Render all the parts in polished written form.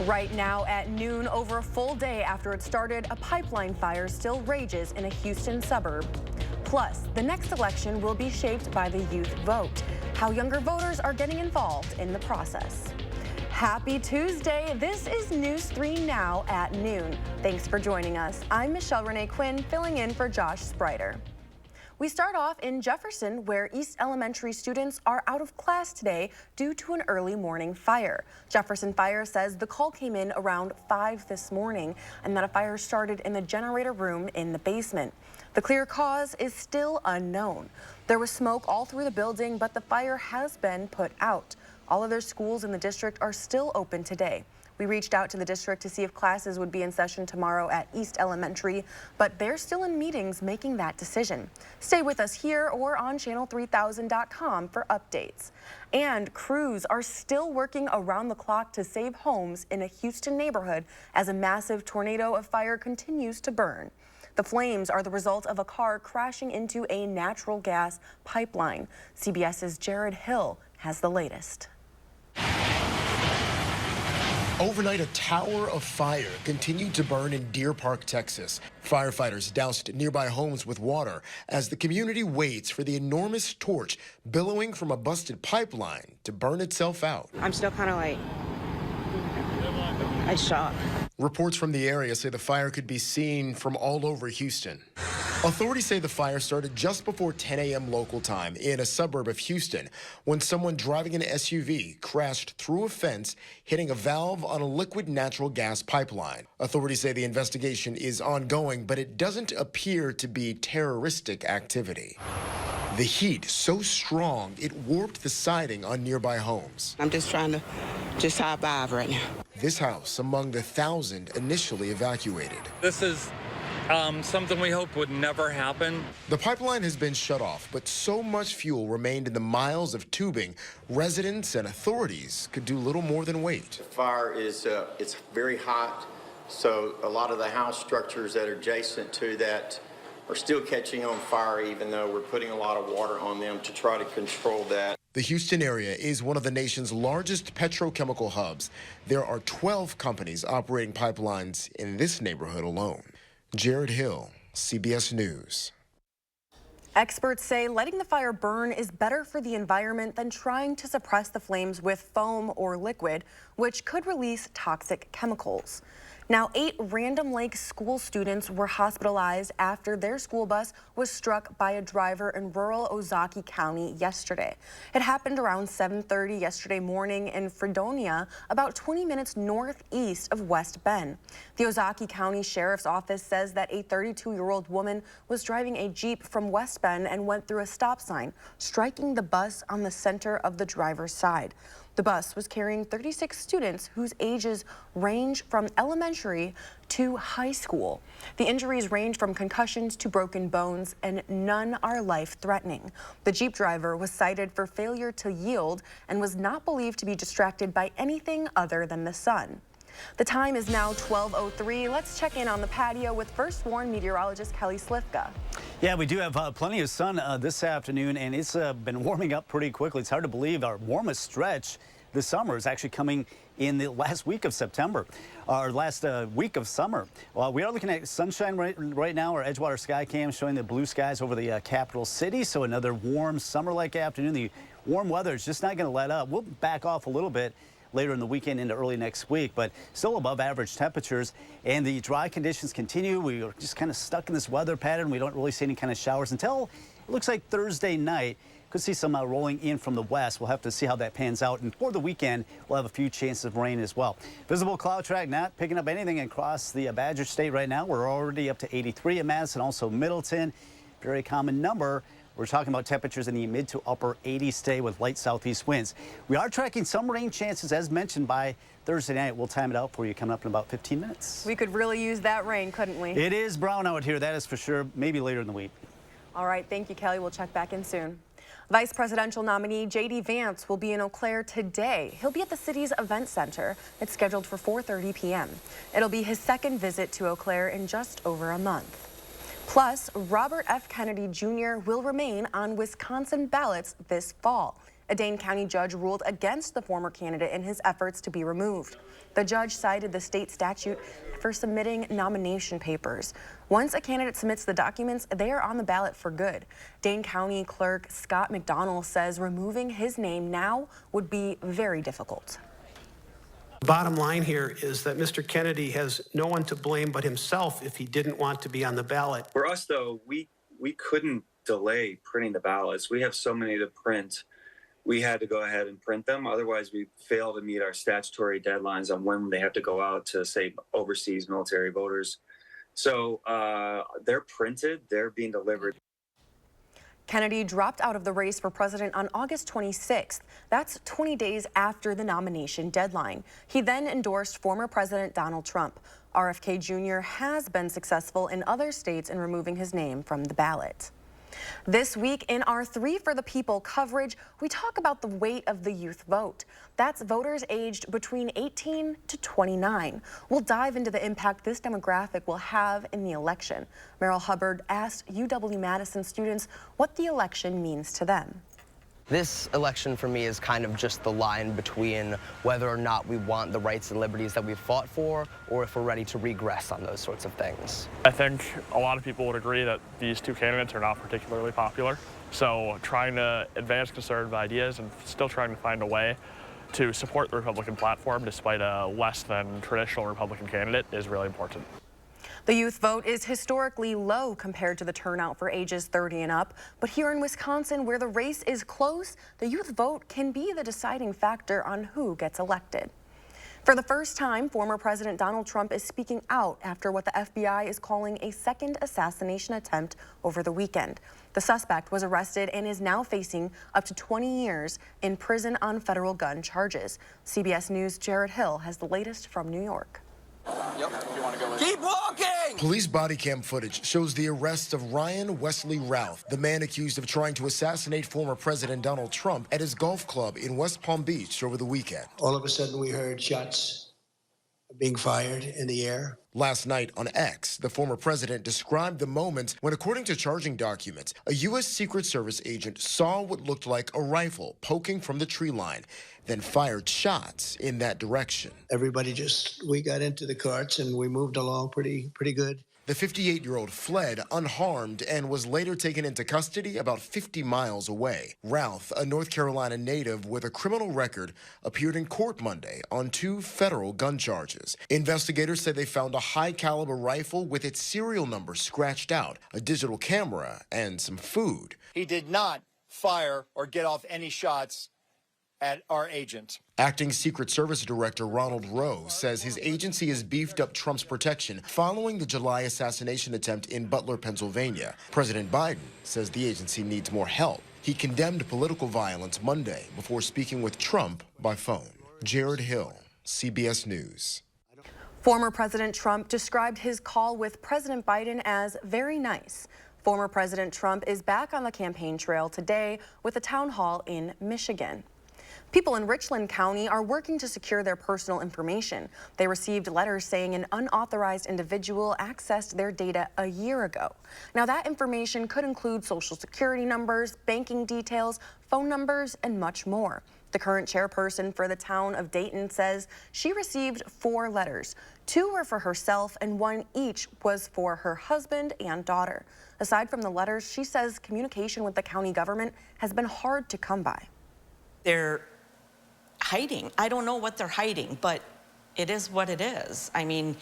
Right now at noon, over a full day after it started, a pipeline fire still rages in a Houston suburb. Plus, the next election will be shaped by the youth vote, how younger voters are getting involved in the process. Happy Tuesday. This is News 3 Now at noon. Thanks for joining us. I'm Michelle Renee Quinn, filling in for Josh Sprider. We start off in Jefferson, where East Elementary students are out of class today due to an early morning fire. Jefferson Fire says the call came in around 5 this morning and that a fire started in the generator room in the basement. The clear cause is still unknown. There was smoke all through the building, but the fire has been put out. All other schools in the district are still open today. We reached out to the district to see if classes would be in session tomorrow at East Elementary, but they're still in meetings making that decision. Stay with us here or on channel3000.com for updates. And crews are still working around the clock to save homes in a Houston neighborhood as a massive tornado of fire continues to burn. The flames are the result of a car crashing into a natural gas pipeline. CBS's Jared Hill has the latest. Overnight, a tower of fire continued to burn in Deer Park, Texas. Firefighters doused nearby homes with water as the community waits for the enormous torch billowing from a busted pipeline to burn itself out. I'm still kind of like, I'm shocked. Reports from the area say the fire could be seen from all over Houston. Authorities say the fire started just before 10 a.m. local time in a suburb of Houston when someone driving an SUV crashed through a fence, hitting a valve on a liquid natural gas pipeline. Authorities say the investigation is ongoing, but it doesn't appear to be terroristic activity. The heat so strong, it warped the siding on nearby homes. I'm just trying to survive right now. This house among the 1,000 initially evacuated. This is something we hope would never happen. The pipeline has been shut off, but so much fuel remained in the miles of tubing, residents and authorities could do little more than wait. The fire is it's very hot, so a lot of the house structures that are adjacent to that are still catching on fire, even though we're putting a lot of water on them to try to control that. The Houston area is one of the nation's largest petrochemical hubs. There are 12 companies operating pipelines in this neighborhood alone. Jared Hill, CBS News. Experts say letting the fire burn is better for the environment than trying to suppress the flames with foam or liquid, which could release toxic chemicals. Now, 8 Random Lake school students were hospitalized after their school bus was struck by a driver in rural Ozaukee County yesterday. It happened around 7:30 yesterday morning in Fredonia, about 20 minutes northeast of West Bend. The Ozaukee County Sheriff's Office says that a 32-year-old woman was driving a Jeep from West Bend and went through a stop sign, striking the bus on the center of the driver's side. The bus was carrying 36 students whose ages range from elementary to high school. The injuries range from concussions to broken bones, and none are life-threatening. The Jeep driver was cited for failure to yield and was not believed to be distracted by anything other than the sun. The time is now 12:03. Let's check in on the patio with First Warn meteorologist Kelly Slifka. Yeah, we do have plenty of sun this afternoon, and it's been warming up pretty quickly. It's hard to believe our warmest stretch this summer is actually coming in the last week of September, our last week of summer. Well, we are looking at sunshine right now. Our Edgewater sky cam showing the blue skies over the capital city. So another warm summer-like afternoon. The warm weather is just not going to let up. We'll back off a little bit later in the weekend into early next week, but still above average temperatures, and the dry conditions continue. We are just kind of stuck in this weather pattern. We don't really see any kind of showers until it looks like Thursday night. Could see some rolling in from the west. We'll have to see how that pans out, and for the weekend we'll have a few chances of rain as well. Visible cloud track not picking up anything across the Badger State right now. We're already up to 83 in Madison, also Middleton. Very common number. We're talking about temperatures in the mid to upper 80s today with light southeast winds. We are tracking some rain chances as mentioned by Thursday night. We'll time it out for you coming up in about 15 minutes. We could really use that rain, couldn't we? It is brown out here, that is for sure. Maybe later in the week. All right, thank you, Kelly. We'll check back in soon. Vice presidential nominee J.D. Vance will be in Eau Claire today. He'll be at the city's event center. It's scheduled for 4:30 p.m. It'll be his second visit to Eau Claire in just over a month. Plus, Robert F. Kennedy Jr. will remain on Wisconsin ballots this fall. A Dane County judge ruled against the former candidate in his efforts to be removed. The judge cited the state statute for submitting nomination papers. Once a candidate submits the documents, they are on the ballot for good. Dane County Clerk Scott McDonald says removing his name now would be very difficult. The bottom line here is that Mr. Kennedy has no one to blame but himself if he didn't want to be on the ballot. For us, though, we couldn't delay printing the ballots. We have so many to print. We had to go ahead and print them. Otherwise, we fail to meet our statutory deadlines on when they have to go out to, say, overseas military voters. So they're printed, they're being delivered. Kennedy dropped out of the race for president on August 26th. That's 20 days after the nomination deadline. He then endorsed former President Donald Trump. RFK Jr. has been successful in other states in removing his name from the ballot. This week in our 3 for the People coverage, we talk about the weight of the youth vote. That's voters aged between 18 to 29. We'll dive into the impact this demographic will have in the election. Merrill Hubbard asked UW-Madison students what the election means to them. This election for me is kind of just the line between whether or not we want the rights and liberties that we've fought for, or if we're ready to regress on those sorts of things. I think a lot of people would agree that these two candidates are not particularly popular. So trying to advance conservative ideas and still trying to find a way to support the Republican platform despite a less than traditional Republican candidate is really important. The youth vote is historically low compared to the turnout for ages 30 and up. But here in Wisconsin, where the race is close, the youth vote can be the deciding factor on who gets elected. For the first time, former President Donald Trump is speaking out after what the FBI is calling a second assassination attempt over the weekend. The suspect was arrested and is now facing up to 20 years in prison on federal gun charges. CBS News' Jared Hill has the latest from New York. Keep walking! Police body cam footage shows the arrest of Ryan Wesley Routh, the man accused of trying to assassinate former President Donald Trump at his golf club in West Palm Beach over the weekend. All of a sudden, we heard shots being fired in the air. Last night on X, the former president described the moment when, according to charging documents, a U.S. Secret Service agent saw what looked like a rifle poking from the tree line, then fired shots in that direction. Everybody we got into the carts and we moved along pretty good. The 58-year-old fled unharmed and was later taken into custody about 50 miles away. Routh, a North Carolina native with a criminal record, appeared in court Monday on 2 federal gun charges. Investigators say they found a high-caliber rifle with its serial number scratched out, a digital camera, and some food. He did not fire or get off any shots at our agent. Acting Secret Service Director Ronald Rowe says his agency has beefed up Trump's protection following the July assassination attempt in Butler, Pennsylvania. President Biden says the agency needs more help. He condemned political violence Monday before speaking with Trump by phone. Jared Hill, CBS News. Former President Trump described his call with President Biden as very nice. Former President Trump is back on the campaign trail today with a town hall in Michigan. People in Richland County are working to secure their personal information. They received letters saying an unauthorized individual accessed their data a year ago. Now, that information could include social security numbers, banking details, phone numbers, and much more. The current chairperson for the town of Dayton says she received 4 letters. 2 were for herself and 1 each was for her husband and daughter. Aside from the letters, she says communication with the county government has been hard to come by. They're hiding. I don't know what they're hiding, but it is what it is. I mean,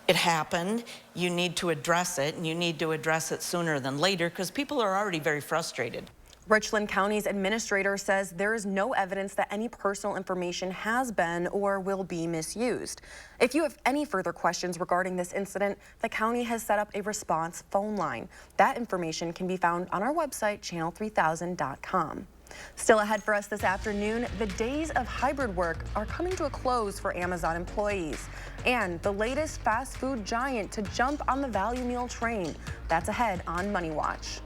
it happened. You need to address it, and you need to address it sooner than later because people are already very frustrated. Richland County's administrator says there is no evidence that any personal information has been or will be misused. If you have any further questions regarding this incident, the county has set up a response phone line. That information can be found on our website, channel3000.com. Still ahead for us this afternoon, the days of hybrid work are coming to a close for Amazon employees. And the latest fast food giant to jump on the value meal train. That's ahead on Money Watch.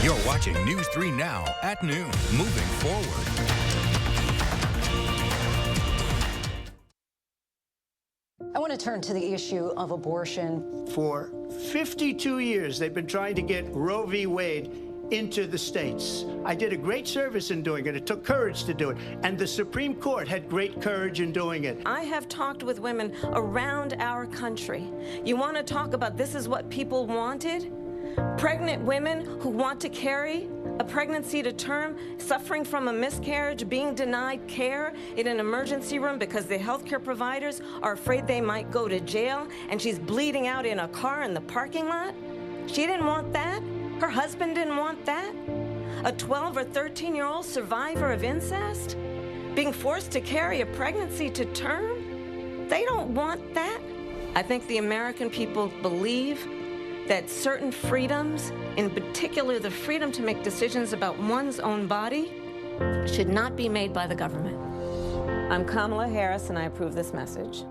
You're watching News 3 Now at noon, moving forward. I want to turn to the issue of abortion. For 52 years, they've been trying to get Roe v. Wade into the states. I did a great service in doing it. It took courage to do it. And the Supreme Court had great courage in doing it. I have talked with women around our country. You want to talk about this is what people wanted? Pregnant women who want to carry a pregnancy to term, suffering from a miscarriage, being denied care in an emergency room because the healthcare providers are afraid they might go to jail, and she's bleeding out in a car in the parking lot. She didn't want that. Her husband didn't want that. A 12 or 13-year-old survivor of incest being forced to carry a pregnancy to term. They don't want that. I think the American people believe that certain freedoms, in particular the freedom to make decisions about one's own body, should not be made by the government. I'm Kamala Harris, and I approve this message.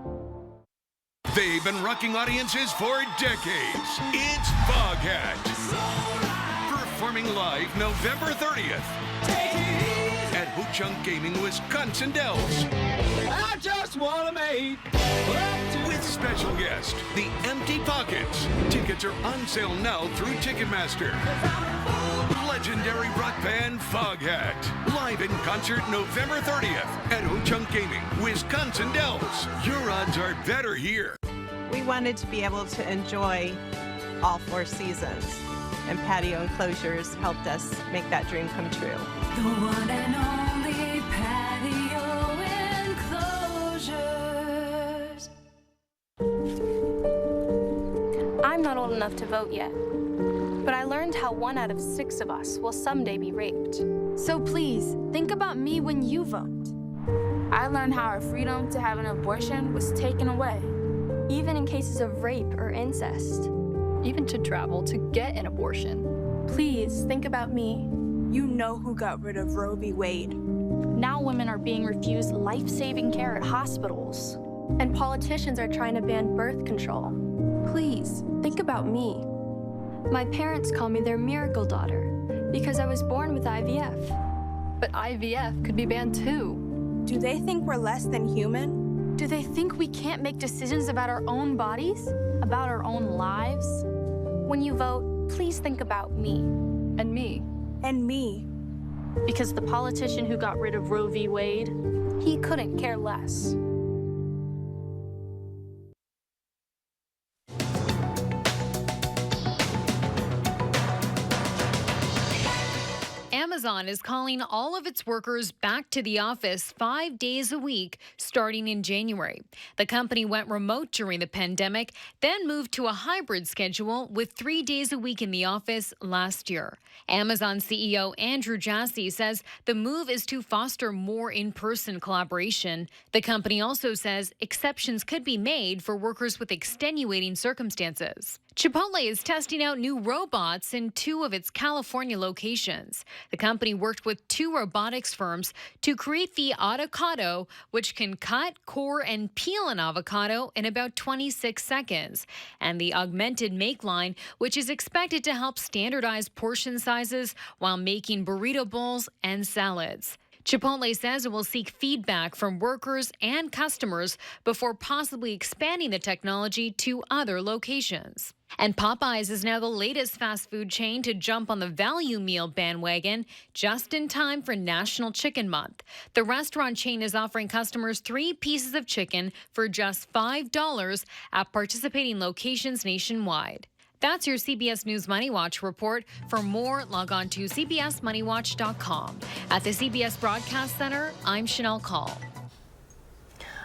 They've been rocking audiences for decades. It's Foghat. Performing live November 30th at Ho-Chunk Gaming, Wisconsin Dells. I just want to make with special guest, The Empty Pockets. Tickets are on sale now through Ticketmaster. Legendary rock band Foghat. Live in concert November 30th at Ho-Chunk Gaming, Wisconsin Dells. Your odds are better here. We wanted to be able to enjoy all 4 seasons, and patio enclosures helped us make that dream come true. the one and only patio enclosures. I'm not old enough to vote yet, but I learned how 1 out of 6 of us will someday be raped. So please, think about me when you vote. I learned how our freedom to have an abortion was taken away. Even in cases of rape or incest. Even to travel to get an abortion. Please, think about me. You know who got rid of Roe v. Wade. Now women are being refused life-saving care at hospitals. And politicians are trying to ban birth control. Please, think about me. My parents call me their miracle daughter because I was born with IVF. But IVF could be banned too. Do they think we're less than human? Do they think we can't make decisions about our own bodies? About our own lives? When you vote, please think about me. And me. And me. Because the politician who got rid of Roe v. Wade, he couldn't care less. Amazon is calling all of its workers back to the office 5 days a week starting in January. The company went remote during the pandemic, then moved to a hybrid schedule with 3 days a week in the office last year. Amazon CEO Andrew Jassy says the move is to foster more in-person collaboration. The company also says exceptions could be made for workers with extenuating circumstances. Chipotle is testing out new robots in 2 of its California locations. The company worked with 2 robotics firms to create the Avocado, which can cut, core, and peel an avocado in about 26 seconds, and the Augmented Make line, which is expected to help standardize portion sizes while making burrito bowls and salads. Chipotle says it will seek feedback from workers and customers before possibly expanding the technology to other locations. And Popeyes is now the latest fast food chain to jump on the value meal bandwagon just in time for National Chicken Month. The restaurant chain is offering customers 3 pieces of chicken for just $5 at participating locations nationwide. That's your CBS News Money Watch report. For more, log on to cbsmoneywatch.com. At the CBS Broadcast Center, I'm Chanel Call.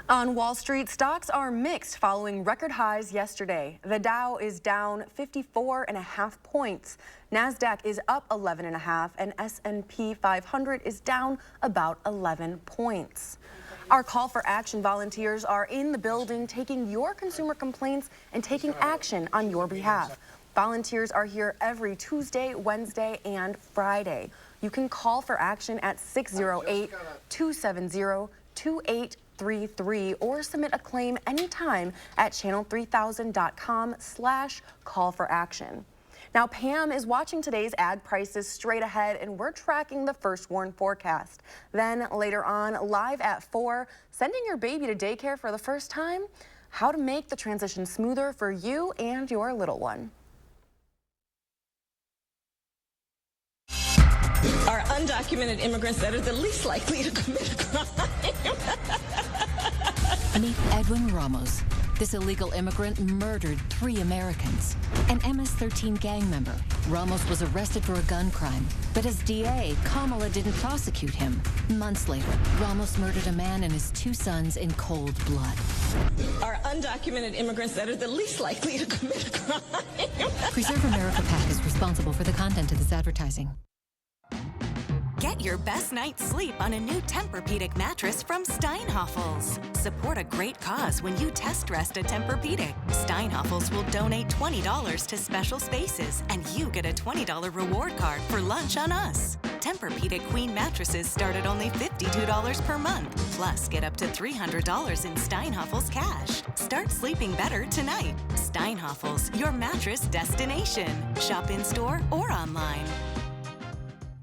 On Wall Street, stocks are mixed following record highs yesterday. The Dow is down 54.5 points. NASDAQ is up 11.5, and S&P 500 is down about 11 points. Our call for action volunteers are in the building taking your consumer complaints and taking action on your behalf. Volunteers are here every Tuesday, Wednesday, and Friday. You can call for action at 608-270-2833 or submit a claim anytime at channel3000.com/call-for-action. Now, Pam is watching today's ag prices straight ahead, and we're tracking the First Warn forecast. Then later on, live at 4, sending your baby to daycare for the first time, how to make the transition smoother for you and your little one. undocumented immigrants that are the least likely to commit a crime. Meet Edwin Ramos. This illegal immigrant murdered 3 Americans. An MS-13 gang member, Ramos was arrested for a gun crime. But as DA, Kamala didn't prosecute him. Months later, Ramos murdered a man and his 2 sons in cold blood. Are undocumented immigrants that are the least likely to commit a crime. Preserve America PAC is responsible for the content of this advertising. Get your best night's sleep on a new Tempur-Pedic mattress from Steinhoffels. Support a great cause when you test rest a Tempur-Pedic. Steinhoffels will donate $20 to special spaces, and you get a $20 reward card for lunch on us. Tempur-Pedic queen mattresses start at only $52 per month. Plus, get up to $300 in Steinhoffels cash. Start sleeping better tonight. Steinhoffels, your mattress destination. Shop in-store or online.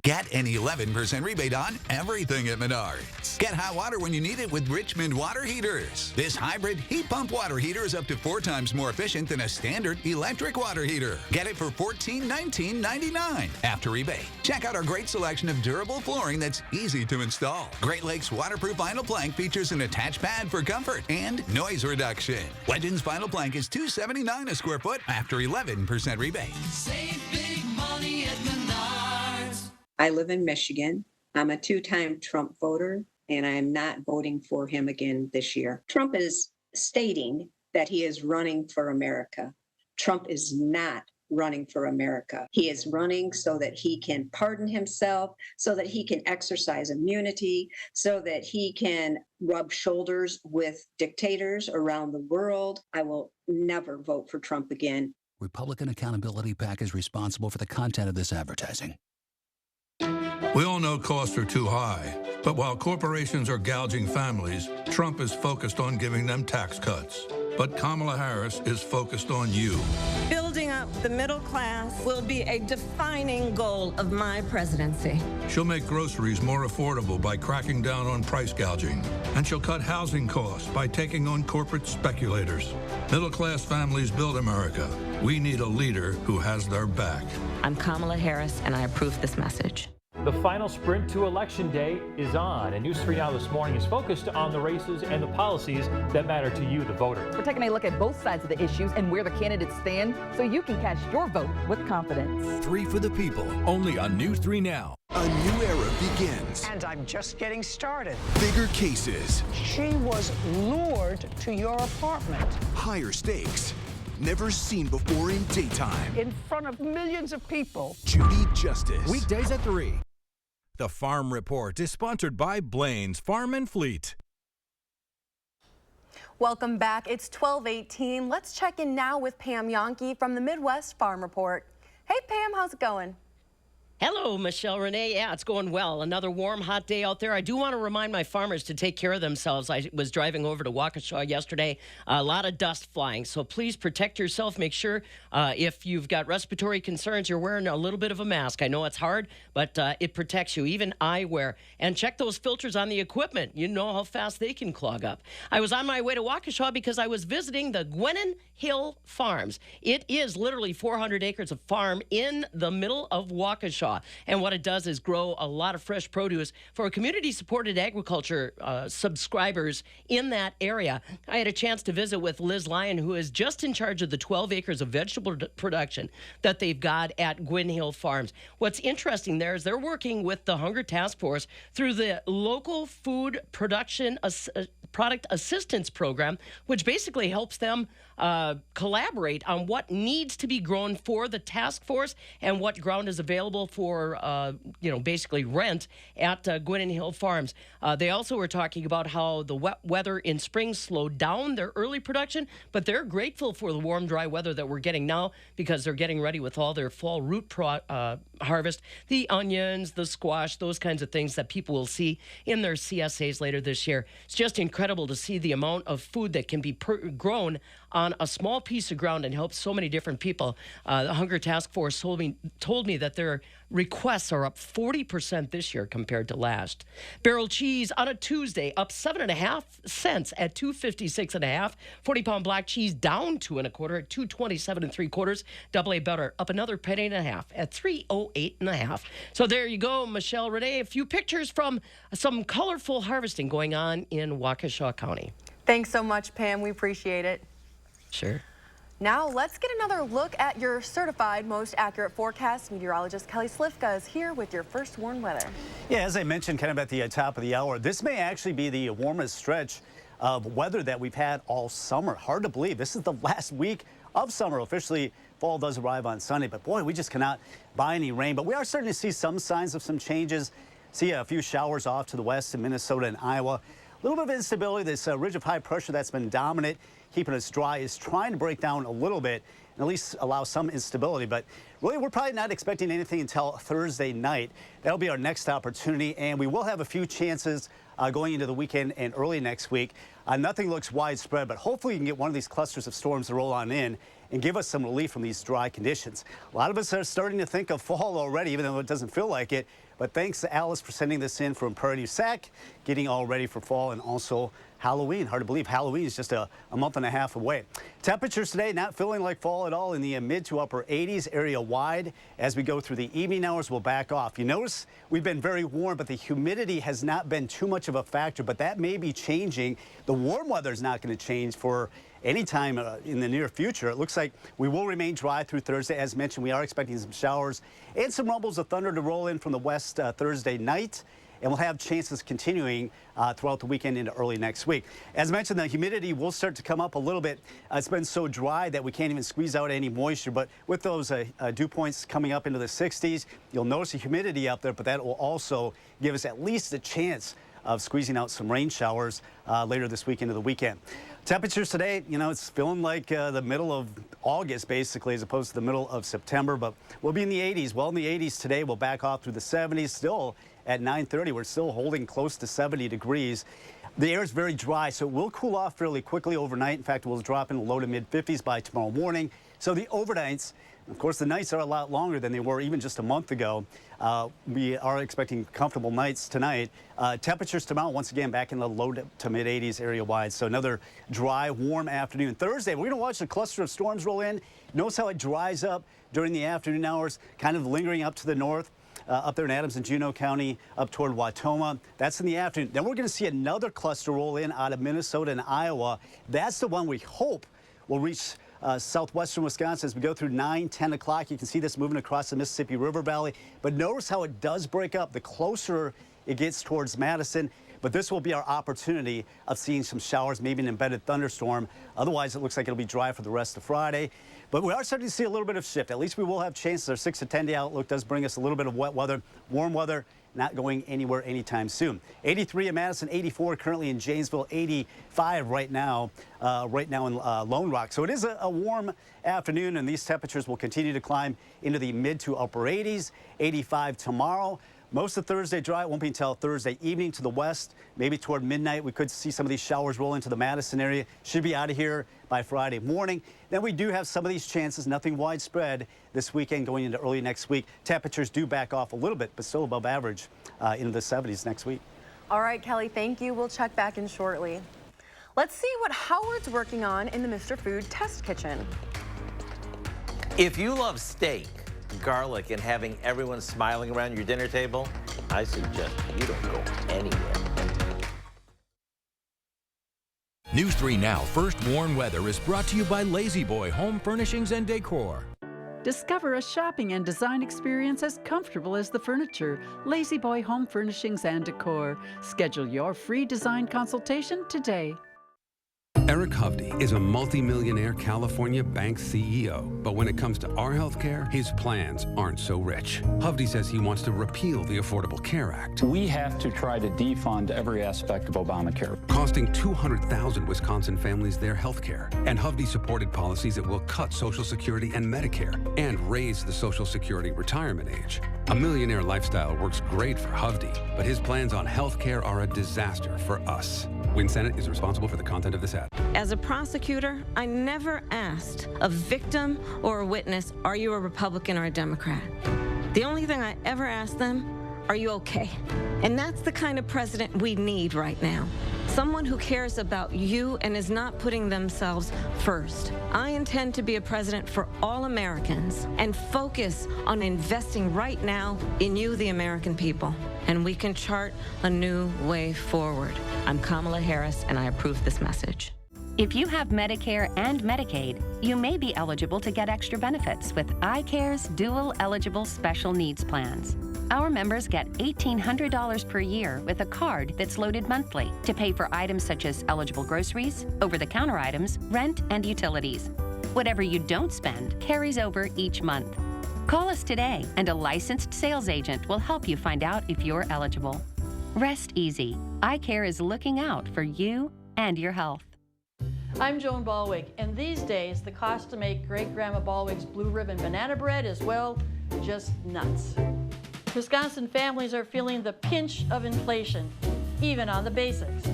Get an 11% rebate on everything at Menards. Get hot water when you need it with Richmond water heaters. This hybrid heat pump water heater is up to 4 times more efficient than a standard electric water heater. Get it for $1419.99 after rebate. Check out our great selection of durable flooring that's easy to install. Great Lakes waterproof vinyl plank features an attached pad for comfort and noise reduction. Legends vinyl plank is $279 a square foot after 11% rebate. Save big money at Menards. I live in Michigan. I'm a 2-time Trump voter, and I am not voting for him again this year. Trump is stating that he is running for America. Trump is not running for America. He is running so that he can pardon himself, so that he can exercise immunity, so that he can rub shoulders with dictators around the world. I will never vote for Trump again. Republican Accountability PAC is responsible for the content of this advertising. We all know costs are too high, but while corporations are gouging families, Trump is focused on giving them tax cuts. But Kamala Harris is focused on you. Building up the middle class will be a defining goal of my presidency. She'll make groceries more affordable by cracking down on price gouging. And she'll cut housing costs by taking on corporate speculators. Middle-class families build America. We need a leader who has their back. I'm Kamala Harris, and I approve this message. The final sprint to Election Day is on, and News 3 Now this morning is focused on the races and the policies that matter to you, the voter. We're taking a look at both sides of the issues and where the candidates stand so you can cast your vote with confidence. 3 for the people, only on News 3 Now. A new era begins. And I'm just getting started. Bigger cases. She was lured to your apartment. Higher stakes. Never seen before in daytime. In front of millions of people. Judy Justice. Weekdays at 3. The Farm Report is sponsored by Blaine's Farm and Fleet. Welcome back. It's 12:18. Let's check in now with Pam Yonke from the Midwest Farm Report. Hey, Pam, how's it going? Hello, Michelle Renee. Yeah, it's going well. Another warm, hot day out there. I do want to remind my farmers to take care of themselves. I was driving over to Waukesha yesterday. A lot of dust flying, so please protect yourself. Make sure if you've got respiratory concerns, you're wearing a little bit of a mask. I know it's hard, but it protects you, even eyewear. And check those filters on the equipment. You know how fast they can clog up. I was on my way to Waukesha because I was visiting the Gwinnett Hill Farms. It is literally 400 acres of farm in the middle of Waukesha. And what it does is grow a lot of fresh produce for community-supported agriculture subscribers in that area. I had a chance to visit with Liz Lyon, who is just in charge of the 12 acres of vegetable production that they've got at Gwinnett Hill Farms. What's interesting there is they're working with the Hunger Task Force through the Local Food Production Product Assistance Program, which basically helps them collaborate on what needs to be grown for the task force and what ground is available for, basically rent at Gwinnett Hill Farms. They also were talking about how the wet weather in spring slowed down their early production, but they're grateful for the warm, dry weather that we're getting now because they're getting ready with all their fall root harvest, the onions, the squash, those kinds of things that people will see in their CSAs later this year. It's just incredible to see the amount of food that can be grown on a small piece of ground and help so many different people. The Hunger Task Force told me that they're requests are up 40% this year compared to last. Barrel cheese on a Tuesday up 7.5 cents at $2.56.5. 40-pound black cheese down 2 1/4 at $2.27 3/4. Double A butter up another penny and a half at $3.08.5. So there you go, Michelle Renee. A few pictures from some colorful harvesting going on in Waukesha County. Thanks so much, Pam. We appreciate it. Sure. Now let's get another look at your certified most accurate forecast. Meteorologist Kelly Slifka is here with your first warm weather. Yeah, as I mentioned kind of at the top of the hour, this may actually be the warmest stretch of weather that we've had all summer. Hard to believe. This is the last week of summer. Officially, fall does arrive on Sunday, but boy, we just cannot buy any rain. But we are starting to see some signs of some changes. See a few showers off to the west in Minnesota and Iowa. A little bit of instability. This ridge of high pressure that's been dominant, keeping us dry, is trying to break down a little bit and at least allow some instability. But really, we're probably not expecting anything until Thursday night. That'll be our next opportunity, and we will have a few chances going into the weekend and early next week. Nothing looks widespread, but hopefully you can get one of these clusters of storms to roll on in and give us some relief from these dry conditions. A lot of us are starting to think of fall already, even though it doesn't feel like it. But thanks to Alice for sending this in from Prairie du Sac, getting all ready for fall and also Halloween. Hard to believe Halloween is just a month and a half away. Temperatures today not feeling like fall at all in the mid to upper 80s area wide. As we go through the evening hours, we'll back off. You notice we've been very warm, but the humidity has not been too much of a factor, but that may be changing. The warm weather is not going to change for any time in the near future. It looks like we will remain dry through Thursday. As mentioned, we are expecting some showers and some rumbles of thunder to roll in from the west Thursday night. And we'll have chances continuing throughout the weekend into early next week. As mentioned, the humidity will start to come up a little bit. It's been so dry that we can't even squeeze out any moisture. But with those dew points coming up into the 60s, you'll notice the humidity up there, but that will also give us at least a chance of squeezing out some rain showers later this week into the weekend. Temperatures today, you know, it's feeling like the middle of August, basically, as opposed to the middle of September. But we'll be in the 80s. Well, in the 80s today, we'll back off through the 70s. Still at 9:30, we're still holding close to 70 degrees. The air is very dry, so it will cool off fairly quickly overnight. In fact, we'll drop in the low to mid 50s by tomorrow morning. So the overnights, of course, the nights are a lot longer than they were even just a month ago. We are expecting comfortable nights tonight. Temperatures tomorrow, once again, back in the low to mid 80s area wide. So another dry, warm afternoon. Thursday, we're going to watch a cluster of storms roll in. Notice how it dries up during the afternoon hours, kind of lingering up to the north. Up there in Adams and Juneau County, up toward Wautoma. That's in the afternoon. Then we're going to see another cluster roll in out of Minnesota and Iowa. That's the one we hope will reach southwestern Wisconsin as we go through 9, 10 o'clock. You can see this moving across the Mississippi River Valley. But notice how it does break up the closer it gets towards Madison. But this will be our opportunity of seeing some showers, maybe an embedded thunderstorm. Otherwise, it looks like it'll be dry for the rest of Friday. But we are starting to see a little bit of shift. At least we will have chances. Our 6 to 10 day outlook does bring us a little bit of wet weather, warm weather, not going anywhere anytime soon. 83 in Madison, 84 currently in Janesville, 85 right now in Lone Rock. So it is a warm afternoon, and these temperatures will continue to climb into the mid to upper 80s, 85 tomorrow. Most of Thursday dry. It won't be until Thursday evening to the west. Maybe toward midnight, we could see some of these showers roll into the Madison area. Should be out of here by Friday morning. Then we do have some of these chances, nothing widespread this weekend going into early next week. Temperatures do back off a little bit, but still above average into the 70s next week. All right, Kelly, thank you. We'll check back in shortly. Let's see what Howard's working on in the Mr. Food test kitchen. If you love steak, garlic, and having everyone smiling around your dinner table, I suggest you don't go anywhere. News 3 Now First Warm Weather is brought to you by Lazy Boy Home Furnishings and Decor. Discover a shopping and design experience as comfortable as the furniture. Lazy Boy Home Furnishings and Decor. Schedule your free design consultation today. Eric Hovde is a multi-millionaire California bank CEO. But when it comes to our healthcare, his plans aren't so rich. Hovde says he wants to repeal the Affordable Care Act. We have to try to defund every aspect of Obamacare, costing 200,000 Wisconsin families their healthcare. And Hovde supported policies that will cut Social Security and Medicare and raise the Social Security retirement age. A millionaire lifestyle works great for Hovde, but his plans on healthcare are a disaster for us. Win Senate is responsible for the content of this ad. As a prosecutor, I never asked a victim or a witness, are you a Republican or a Democrat? The only thing I ever ask them, are you okay? And that's the kind of president we need right now. Someone who cares about you and is not putting themselves first. I intend to be a president for all Americans and focus on investing right now in you, the American people. And we can chart a new way forward. I'm Kamala Harris, and I approve this message. If you have Medicare and Medicaid, you may be eligible to get extra benefits with iCare's dual eligible special needs plans. Our members get $1,800 per year with a card that's loaded monthly to pay for items such as eligible groceries, over-the-counter items, rent, and utilities. Whatever you don't spend carries over each month. Call us today, and a licensed sales agent will help you find out if you're eligible. Rest easy. iCare is looking out for you and your health. I'm Joan Balwig, and these days the cost to make Great-Grandma Balwig's Blue Ribbon banana bread is, well, just nuts. Wisconsin families are feeling the pinch of inflation, even on the basics.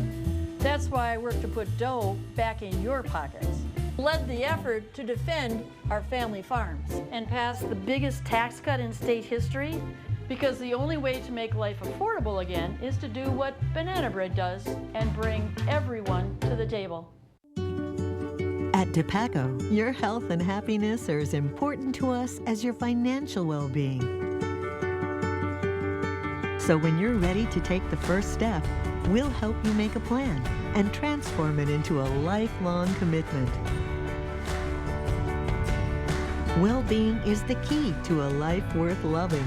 That's why I work to put dough back in your pockets. Led the effort to defend our family farms and pass the biggest tax cut in state history, because the only way to make life affordable again is to do what banana bread does and bring everyone to the table. At DePaco, your health and happiness are as important to us as your financial well-being. So when you're ready to take the first step, we'll help you make a plan and transform it into a lifelong commitment. Well-being is the key to a life worth loving.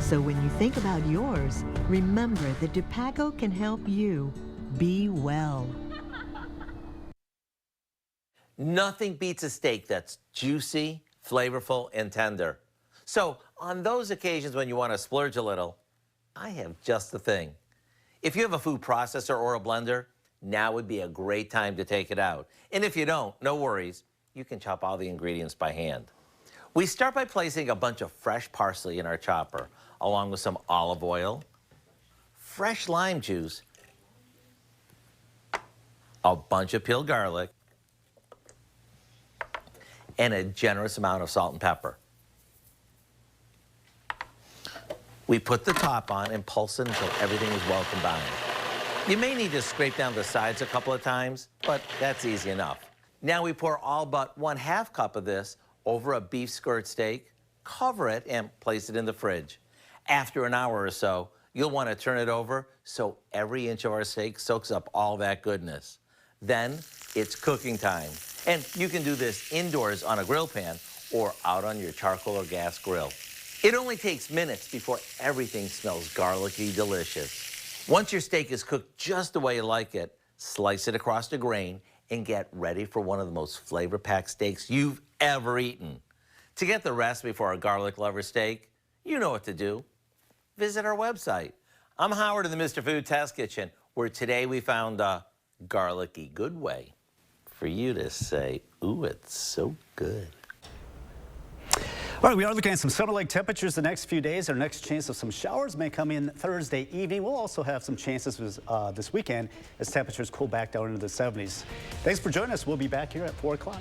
So when you think about yours, remember that DePaco can help you be well. Nothing beats a steak that's juicy, flavorful, and tender. So on those occasions when you want to splurge a little, I have just the thing. If you have a food processor or a blender, now would be a great time to take it out. And if you don't, no worries. You can chop all the ingredients by hand. We start by placing a bunch of fresh parsley in our chopper, along with some olive oil, fresh lime juice, a bunch of peeled garlic, and a generous amount of salt and pepper. We put the top on and pulse it until everything is well combined. You may need to scrape down the sides a couple of times, but that's easy enough. Now we pour all but 1/2 cup of this over a beef skirt steak, cover it, and place it in the fridge. After an hour or so, you'll want to turn it over so every inch of our steak soaks up all that goodness. Then it's cooking time. And you can do this indoors on a grill pan or out on your charcoal or gas grill. It only takes minutes before everything smells garlicky delicious. Once your steak is cooked just the way you like it, slice it across the grain and get ready for one of the most flavor-packed steaks you've ever eaten. To get the recipe for our garlic lover steak, you know what to do. Visit our website. I'm Howard in the Mr. Food Test Kitchen, where today we found a garlicky good way for you to say, ooh, it's so good. All right, we are looking at some summer-like temperatures the next few days. Our next chance of some showers may come in Thursday evening. We'll also have some chances this weekend as temperatures cool back down into the 70s. Thanks for joining us. We'll be back here at 4 o'clock.